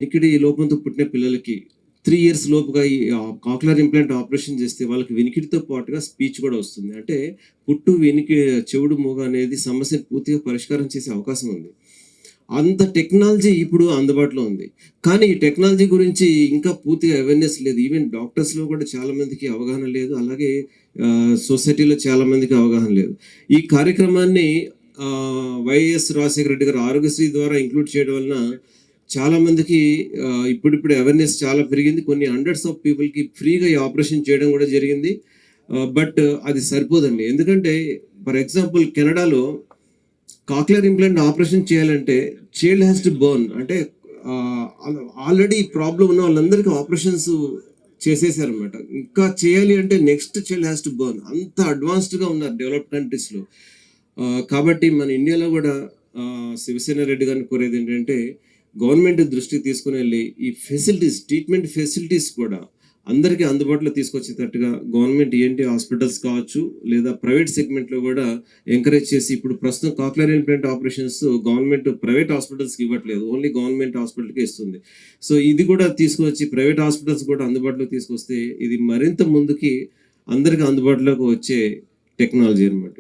వినికిడి లోపంతో పుట్టిన పిల్లలకి 3 ఇయర్స్ లోపుగా ఈ కాక్లియర్ ఇంప్లాంట్ ఆపరేషన్ చేస్తే వాళ్ళకి వినికిడితో పాటుగా స్పీచ్ కూడా వస్తుంది. అంటే చెవుడు, మూగ అనేది సమస్యను పూర్తిగా పరిష్కారం చేసే అవకాశం ఉంది. అంత టెక్నాలజీ ఇప్పుడు అందుబాటులో ఉంది. కానీ ఈ టెక్నాలజీ గురించి ఇంకా పూర్తిగా అవేర్‌నెస్ లేదు. ఈవెన్ డాక్టర్స్‌లో కూడా చాలా మందికి అవగాహన లేదు. అలాగే సొసైటీలో చాలా మందికి అవగాహన లేదు. ఈ కార్యక్రమాన్ని వైఎస్ రాజశేఖర రెడ్డి గారు ఆరోగ్యశ్రీ ద్వారా ఇంక్లూడ్ చేయడం వలన చాలా మందికి ఇప్పుడిప్పుడు అవేర్‌నెస్ చాలా పెరిగింది. కొన్ని హండ్రెడ్స్ ఆఫ్ పీపుల్‌కి ఫ్రీగా ఈ ఆపరేషన్ చేయడం కూడా జరిగింది. బట్ అది సరిపోదండి. ఎందుకంటే ఫర్ ఎగ్జాంపుల్ కెనడాలో కాక్లియర్ ఇంప్లాంట్ ఆపరేషన్ చేయాలంటే చైల్డ్ హ్యాస్ టు బర్న్ అంటే ఆల్రెడీ ప్రాబ్లం ఉన్న వాళ్ళందరికీ ఆపరేషన్స్ చేసేసారనమాట. ఇంకా చేయాలి అంటే next child has to burn. అంత అడ్వాన్స్డ్‌గా ఉన్నారు డెవలప్డ్ కంట్రీస్‌లో. కాబట్టి మన ఇండియాలో కూడా శివసేన రెడ్డి గారిని కోరేది ఏంటంటే గవర్నమెంట్ దృష్టికి తీసుకుని వెళ్ళి ఈ ఫెసిలిటీస్ ట్రీట్మెంట్ ఫెసిలిటీస్ కూడా అందరికీ అందుబాటులో తీసుకొచ్చేటట్టుగా గవర్నమెంట్ ఏంటి హాస్పిటల్స్ కావచ్చు లేదా ప్రైవేట్ సెగ్మెంట్లో కూడా ఎంకరేజ్ చేసి ఇప్పుడు ప్రస్తుతం cochlear implant operations government private హాస్పిటల్స్కి ఇవ్వట్లేదు, ఓన్లీ గవర్నమెంట్ హాస్పిటల్కి ఇస్తుంది. సో ఇది కూడా తీసుకొచ్చి ప్రైవేట్ హాస్పిటల్స్ కూడా అందుబాటులో తీసుకొస్తే ఇది మరింత ముందుకి అందరికీ అందుబాటులోకి వచ్చే టెక్నాలజీ అనమాట.